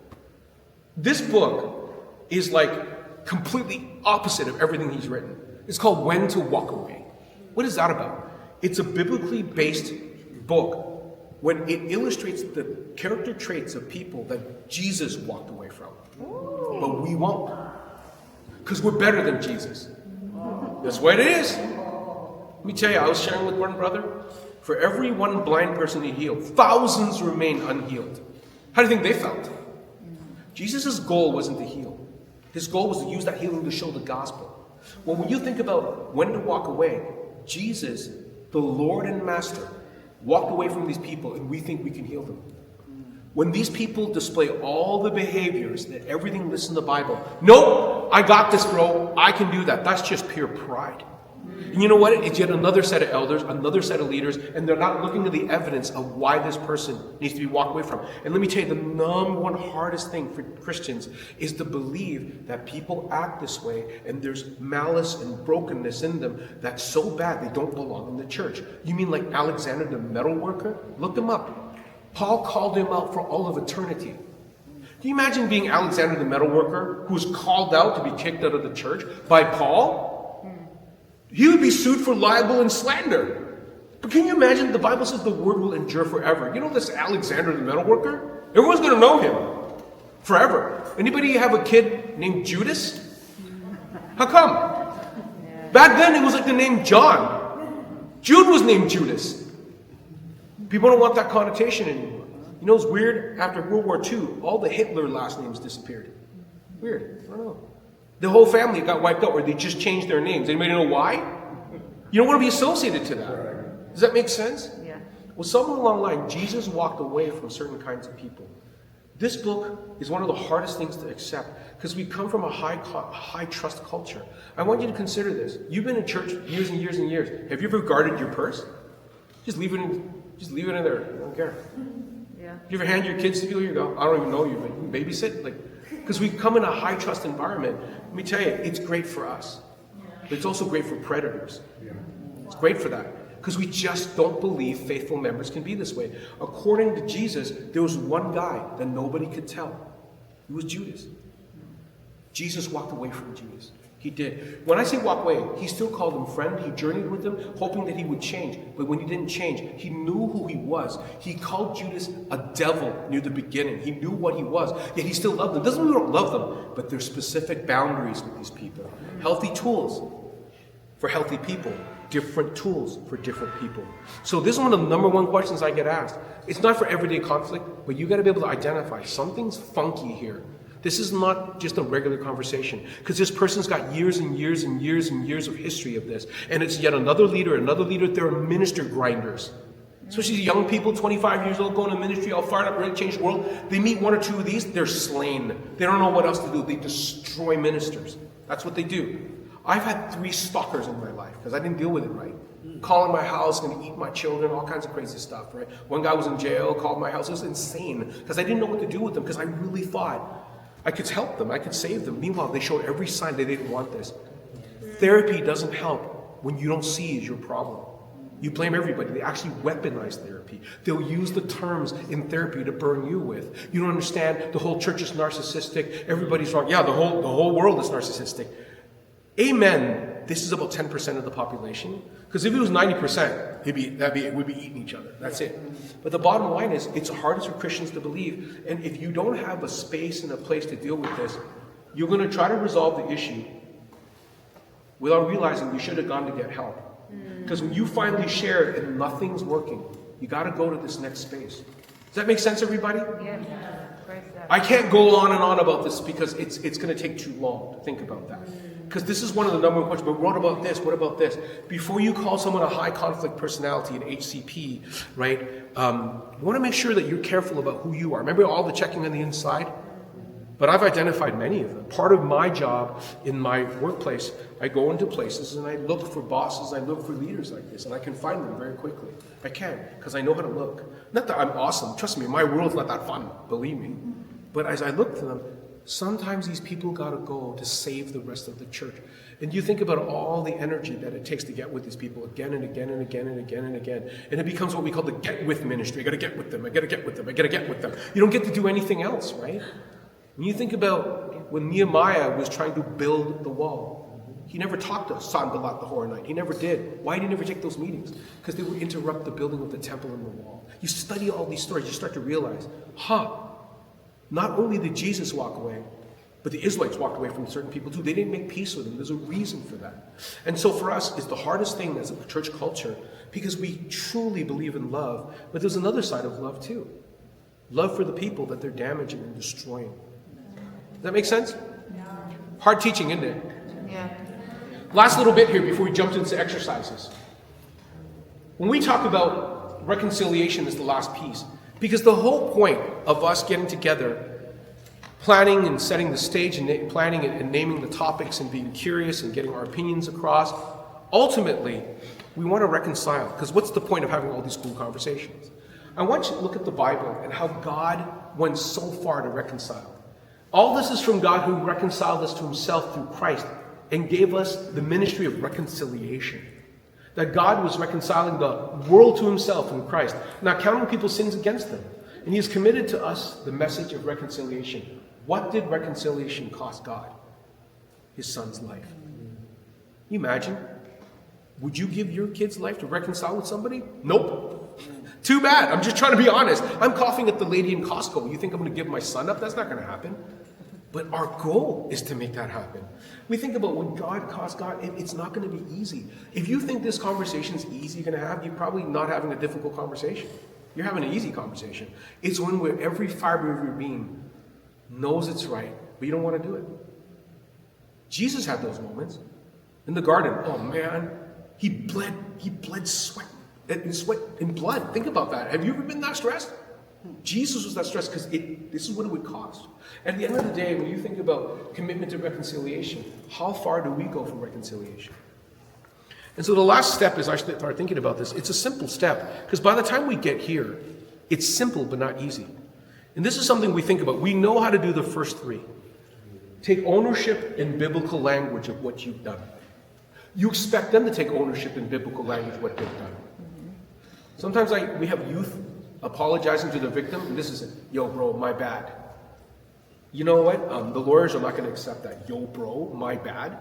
This book is like completely opposite of everything he's written. It's called When to Walk Away. What is that about? It's a biblically based book when it illustrates the character traits of people that Jesus walked away from. But we won't. Because we're better than Jesus. That's what it is. Let me tell you, I was sharing with one brother. For every one blind person he healed, thousands remain unhealed. How do you think they felt? Jesus' goal wasn't to heal. His goal was to use that healing to show the gospel. Well, when you think about when to walk away, Jesus, the Lord and Master, walked away from these people, and we think we can heal them. When these people display all the behaviors that everything lists in the Bible, nope, I got this, bro, I can do that. That's just pure pride. And you know what? It's yet another set of elders, another set of leaders, and they're not looking at the evidence of why this person needs to be walked away from. And let me tell you, the number one hardest thing for Christians is to believe that people act this way, and there's malice and brokenness in them that's so bad they don't belong in the church. You mean like Alexander the metal worker? Look him up. Paul called him out for all of eternity. Can you imagine being Alexander the metal worker who was called out to be kicked out of the church by Paul? He would be sued for libel and slander. But can you imagine, the Bible says the word will endure forever. You know this Alexander the metal worker? Everyone's going to know him forever. Anybody have a kid named Judas? How come? Back then it was like the name John. Jude was named Judas. People don't want that connotation anymore. You know, it's weird, after World War II, all the Hitler last names disappeared. Weird. I don't know. The whole family got wiped out, or they just changed their names. Anybody know why? You don't want to be associated to that. Does that make sense? Yeah. Well, somewhere along the line, Jesus walked away from certain kinds of people. This book is one of the hardest things to accept because we come from a high trust culture. I want you to consider this. You've been in church years and years and years. Have you ever guarded your purse? Just leave it in there. I don't care. Yeah. You ever hand your kids to people? You go, I don't even know you, but you can babysit? Because we come in a high trust environment. Let me tell you, it's great for us. But it's also great for predators. It's great for that. Because we just don't believe faithful members can be this way. According to Jesus, there was one guy that nobody could tell. It was Judas. Jesus walked away from Judas. He did. When I say walk away, he still called him friend. He journeyed with him, hoping that he would change. But when he didn't change, he knew who he was. He called Judas a devil near the beginning. He knew what he was, yet he still loved them. Doesn't mean we don't love them, but there's specific boundaries with these people. Healthy tools for healthy people. Different tools for different people. So this is one of the number one questions I get asked. It's not for everyday conflict, but you got to be able to identify something's funky here. This is not just a regular conversation, because this person's got years and years and years and years of history of this. And it's yet another leader. They're minister grinders. Especially young people, 25 years old, going to ministry, all fired up, ready to change the world. They meet one or two of these, they're slain. They don't know what else to do. They destroy ministers. That's what they do. I've had 3 stalkers in my life, because I didn't deal with it right. Calling my house, going to eat my children, all kinds of crazy stuff, right? One guy was in jail, called my house. It was insane, because I didn't know what to do with them, because I really thought I could help them, I could save them. Meanwhile, they showed every sign they didn't want this. Therapy doesn't help when you don't see is your problem. You blame everybody. They actually weaponize therapy. They'll use the terms in therapy to burn you with. You don't understand. The whole church is narcissistic. Everybody's wrong. Yeah, the whole world is narcissistic. Amen. This is about 10% of the population. Because if it was 90%, we'd be eating each other. That's it. But the bottom line is, it's hardest for Christians to believe. And if you don't have a space and a place to deal with this, you're going to try to resolve the issue without realizing you should have gone to get help. Because when you finally share it and nothing's working, you got to go to this next space. Does that make sense, everybody? Yeah. Praise God. I can't go on and on about this because it's going to take too long to think about that. Because this is one of the number one questions. But what about this? What about this? Before you call someone a high conflict personality, an HCP, right? You want to make sure that you're careful about who you are. Remember all the checking on the inside? But I've identified many of them. Part of my job in my workplace, I go into places and I look for bosses, I look for leaders like this, and I can find them very quickly. I can, because I know how to look. Not that I'm awesome. Trust me, my world's not that fun, believe me. But as I look for them, sometimes these people got to go to save the rest of the church. And you think about all the energy that it takes to get with these people again and again and again and again and again. And it becomes what we call the get with ministry. I got to get with them. I got to get with them. I got to get with them. You don't get to do anything else, right? When you think about when Nehemiah was trying to build the wall, he never talked to Sanballat the Horonite. He never did. Why did he never take those meetings? Because they would interrupt the building of the temple and the wall. You study all these stories, you start to realize, not only did Jesus walk away, but the Israelites walked away from certain people too. They didn't make peace with them. There's a reason for that. And so for us, it's the hardest thing as a church culture because we truly believe in love, but there's another side of love too. Love for the people that they're damaging and destroying. Does that make sense? Hard teaching, isn't it? Yeah. Last little bit here before we jump into exercises. When we talk about reconciliation as the last piece, because the whole point of us getting together, planning and setting the stage and planning and naming the topics and being curious and getting our opinions across, ultimately, we want to reconcile. Because what's the point of having all these cool conversations? I want you to look at the Bible and how God went so far to reconcile. All this is from God who reconciled us to himself through Christ and gave us the ministry of reconciliation. That God was reconciling the world to himself in Christ, not counting people's sins against them. And he has committed to us the message of reconciliation. What did reconciliation cost God? His son's life. Can you imagine? Would you give your kid's life to reconcile with somebody? Nope. Too bad. I'm just trying to be honest. I'm coughing at the lady in Costco. You think I'm going to give my son up? That's not going to happen. But our goal is to make that happen. We think about when God cost God, it's not going to be easy. If you think this conversation is easy you're going to have, you're probably not having a difficult conversation. You're having an easy conversation. It's one where every fiber of your being knows it's right, but you don't want to do it. Jesus had those moments in the garden. Oh man, he bled sweat and blood. Think about that. Have you ever been that stressed? Jesus was that stressed because this is what it would cost. At the end of the day, when you think about commitment to reconciliation, how far do we go for reconciliation? And so the last step is I start thinking about this. It's a simple step because by the time we get here, it's simple but not easy. And this is something we think about. We know how to do the first three. Take ownership in biblical language of what you've done. You expect them to take ownership in biblical language of what they've done. Sometimes we have youth apologizing to the victim, and this is it. Yo, bro, my bad. You know what? The lawyers are not going to accept that. Yo, bro, my bad.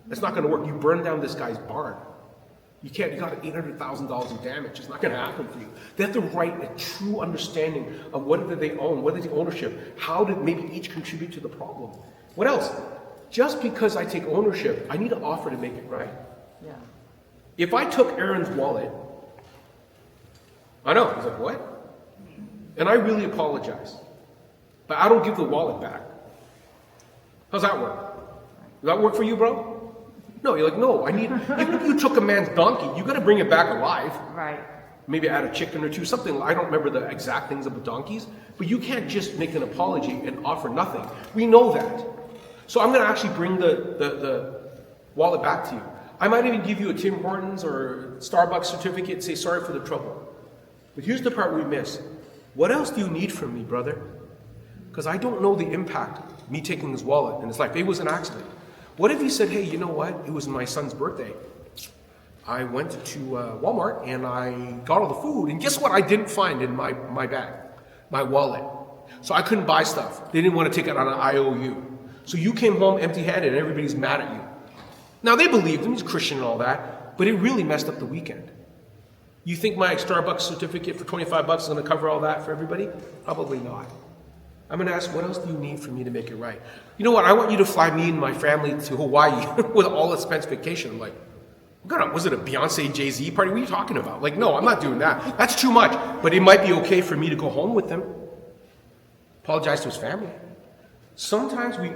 That's not going to work. You burned down this guy's barn. You got $800,000 in damage. It's not going to happen for you. They have to write a true understanding of what did they own, what is the ownership, how did maybe each contribute to the problem. What else? Just because I take ownership, I need to offer to make it right. Yeah. If I took Aaron's wallet, I know, he's like, what? And I really apologize. But I don't give the wallet back. How's that work? Does that work for you, bro? No, you're like, no, even if you took a man's donkey, you got to bring it back alive. Right. Maybe add a chicken or two, something. I don't remember the exact things about donkeys, but you can't just make an apology and offer nothing. We know that. So I'm going to actually bring the wallet back to you. I might even give you a Tim Hortons or Starbucks certificate and say sorry for the trouble. But here's the part we miss. What else do you need from me, brother? Because I don't know the impact of me taking his wallet in his life. It was an accident. What if he said, hey, you know what? It was my son's birthday. I went to Walmart and I got all the food, and guess what I didn't find in my bag? My wallet. So I couldn't buy stuff. They didn't want to take it on an IOU. So you came home empty-handed and everybody's mad at you. Now they believed him, he's Christian and all that, but it really messed up the weekend. You think my Starbucks certificate for $25 is going to cover all that for everybody? Probably not. I'm going to ask, what else do you need for me to make it right? You know what? I want you to fly me and my family to Hawaii with all expense vacation. I'm like, was it a Beyonce, Jay-Z party? What are you talking about? Like, no, I'm not doing that. That's too much. But it might be okay for me to go home with them. Apologize to his family. Sometimes we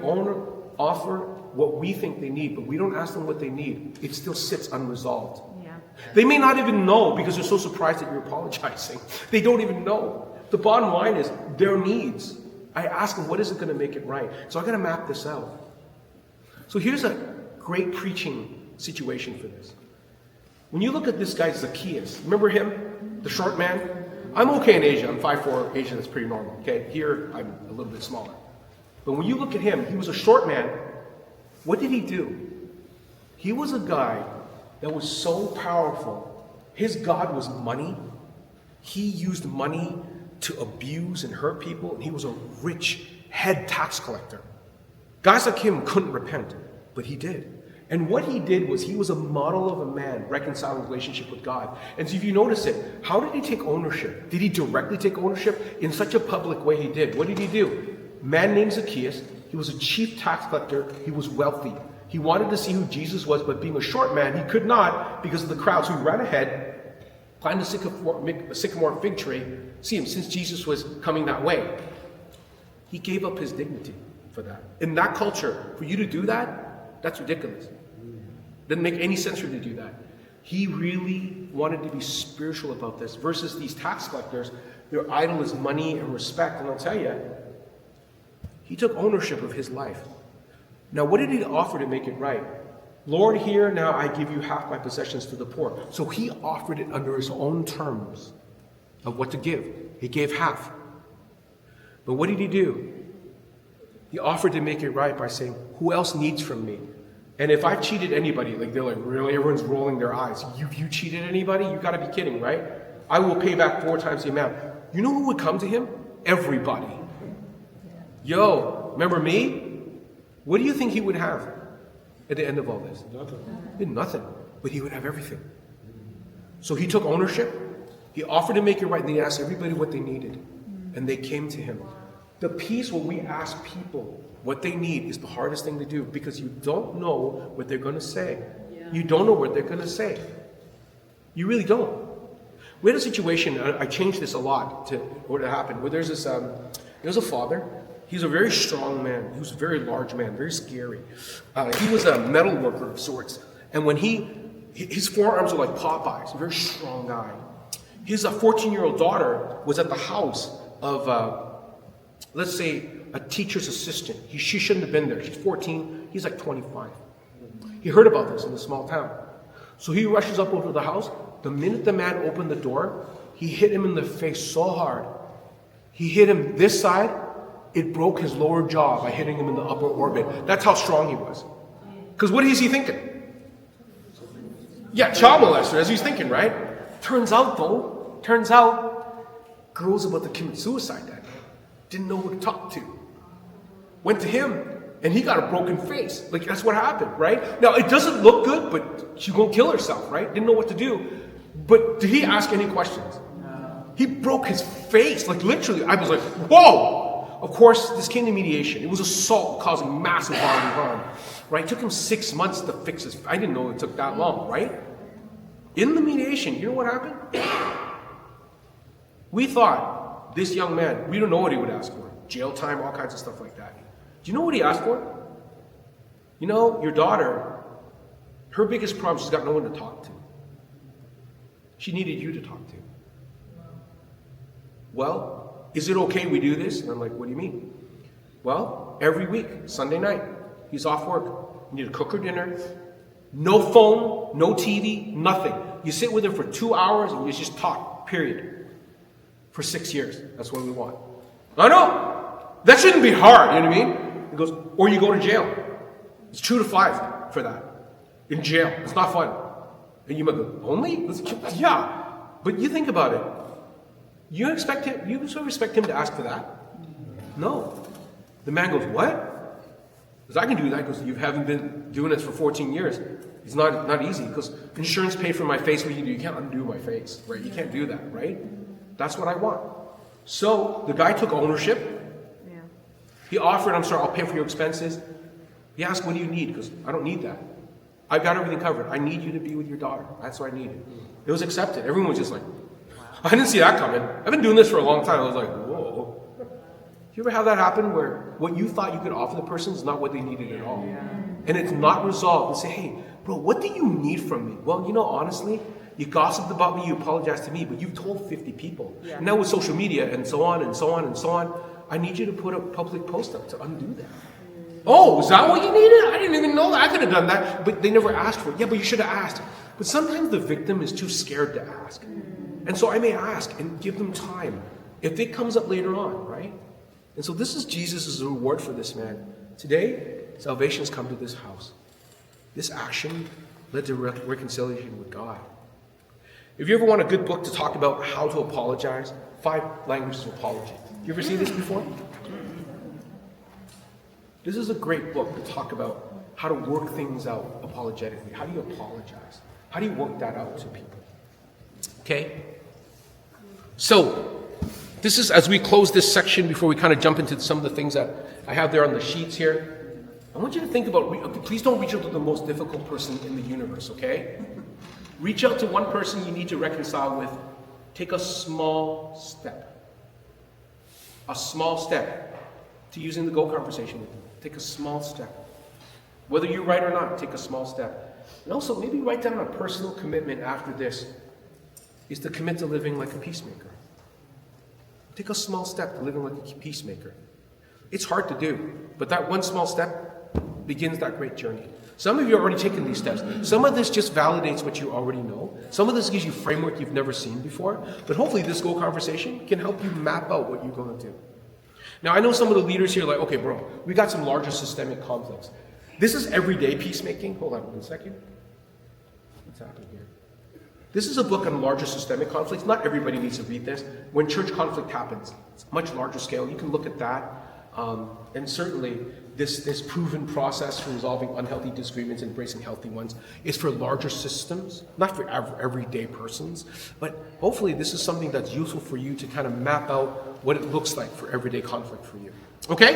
offer what we think they need, but we don't ask them what they need. It still sits unresolved. Yeah. They may not even know because they're so surprised that you're apologizing. They don't even know. The bottom line is their needs. I ask them, what is it going to make it right? So I got to map this out. So here's a great preaching situation for this. When you look at this guy, Zacchaeus, remember him? The short man? I'm okay in Asia. I'm 5'4". Asia, that's pretty normal. Okay, here I'm a little bit smaller. But when you look at him, he was a short man. What did he do? He was a guy that was so powerful. His God was money. He used money to abuse and hurt people, and he was a rich head tax collector. Guys like him couldn't repent, but he did. And what he did was he was a model of a man reconciling relationship with God. And so if you notice it, how did he take ownership? Did he directly take ownership? In such a public way he did. What did he do? Man named Zacchaeus, he was a chief tax collector, he was wealthy. He wanted to see who Jesus was, but being a short man, he could not because of the crowds. So he ran ahead, climbed a sycamore fig tree, see him since Jesus was coming that way. He gave up his dignity for that. In that culture, for you to do that, that's ridiculous. Doesn't make any sense for you to do that. He really wanted to be spiritual about this versus these tax collectors. Their idol is money and respect. And I'll tell you, he took ownership of his life. Now, what did he offer to make it right? Lord, here now I give you half my possessions to the poor. So he offered it under his own terms of what to give. He gave half. But what did he do? He offered to make it right by saying, who else needs from me? And if I've cheated anybody, like they're like, really? Everyone's rolling their eyes. You cheated anybody? You got to be kidding, right? I will pay back 4 times the amount. You know who would come to him? Everybody. Yo, remember me? What do you think he would have at the end of all this? Nothing. Nothing. But he would have everything. So he took ownership. He offered to make it right. And he asked everybody what they needed. And they came to him. The piece where we ask people what they need is the hardest thing to do because you don't know what they're going to say. You don't know what they're going to say. You really don't. We had a situation, I changed this a lot to what happened, where there's a father. He's a very strong man. He was a very large man, very scary. He was a metal worker of sorts. And when his forearms were like Popeyes, a very strong guy. His 14-year-old daughter was at the house of, let's say, a teacher's assistant. She shouldn't have been there. She's 14. He's like 25. He heard about this in the small town. So he rushes up over to the house. The minute the man opened the door, he hit him in the face so hard. He hit him this side. It broke his lower jaw by hitting him in the upper orbit. That's how strong he was. Because what is he thinking? Yeah, child molester, as he's thinking, right? Turns out, girls about to commit suicide that night. Didn't know who to talk to. Went to him, and he got a broken face. Like, that's what happened, right? Now, it doesn't look good, but she won't kill herself, right? Didn't know what to do. But did he ask any questions? No. He broke his face. Like, literally, I was like, whoa! Of course, this came to mediation. It was assault causing massive bodily harm, right? It took him 6 months to fix his. I didn't know it took that long, right? In the mediation, you know what happened? We thought this young man, we don't know what he would ask for. Jail time, all kinds of stuff like that. Do you know what he asked for? You know, your daughter, her biggest problem, she's got no one to talk to. She needed you to talk to. Well, is it okay we do this? And I'm like, what do you mean? Well, every week, Sunday night, he's off work. You need to cook her dinner. No phone, no TV, nothing. You sit with her for 2 hours and you just talk, period. For 6 years. That's what we want. I know. That shouldn't be hard, you know what I mean? He goes, or you go to jail. It's 2 to 5 for that. In jail. It's not fun. And you might go, only? Yeah. But you think about it. You expect him, you sort of expect him to ask for that? No. The man goes, what? Because I can do that because you haven't been doing this for 14 years. It's not easy because insurance paid for my face. What do? You can't undo my face, right? You can't do that, right? That's what I want. So the guy took ownership. Yeah. He offered, I'm sorry, I'll pay for your expenses. He asked, what do you need? Because I don't need that. I've got everything covered. I need you to be with your daughter. That's what I needed. It was accepted. Everyone was just like, I didn't see that coming. I've been doing this for a long time. I was like, whoa. You ever have that happen where what you thought you could offer the person is not what they needed at all? And it's not resolved. And say, hey, bro, what do you need from me? Well, honestly, you gossiped about me, you apologized to me, but you've told 50 people. And now with social media and so on and so on and so on, I need you to put a public post up to undo that. Oh, is that what you needed? I didn't even know that. I could have done that. But they never asked for it. Yeah, but you should have asked. But sometimes the victim is too scared to ask. And so I may ask and give them time. If it comes up later on, right? And so this is Jesus' reward for this man. Today, salvation has come to this house. This action led to reconciliation with God. If you ever want a good book to talk about how to apologize, 5 languages of apology. You ever seen this before? This is a great book to talk about how to work things out apologetically. How do you apologize? How do you work that out to people? Okay? So, this is, as we close this section, before we kind of jump into some of the things that I have there on the sheets here, I want you to think about, please don't reach out to the most difficult person in the universe, okay? Reach out to one person you need to reconcile with. Take a small step. A small step to using the go conversation with them. Take a small step. Whether you're right or not, take a small step. And also, maybe write down a personal commitment after this is to commit to living like a peacemaker. Take a small step to living like a peacemaker. It's hard to do, but that one small step begins that great journey. Some of you are already taking these steps. Some of this just validates what you already know. Some of this gives you framework you've never seen before. But hopefully this Go conversation can help you map out what you're going to do. Now, I know some of the leaders here are like, okay, bro, we got some larger systemic conflicts. This is everyday peacemaking. Hold on 1 second. What's happening here? This is a book on larger systemic conflicts. Not everybody needs to read this. When church conflict happens, it's much larger scale. You can look at that. And certainly, this proven process for resolving unhealthy disagreements and embracing healthy ones is for larger systems, not for everyday persons. But hopefully, this is something that's useful for you to kind of map out what it looks like for everyday conflict for you. Okay?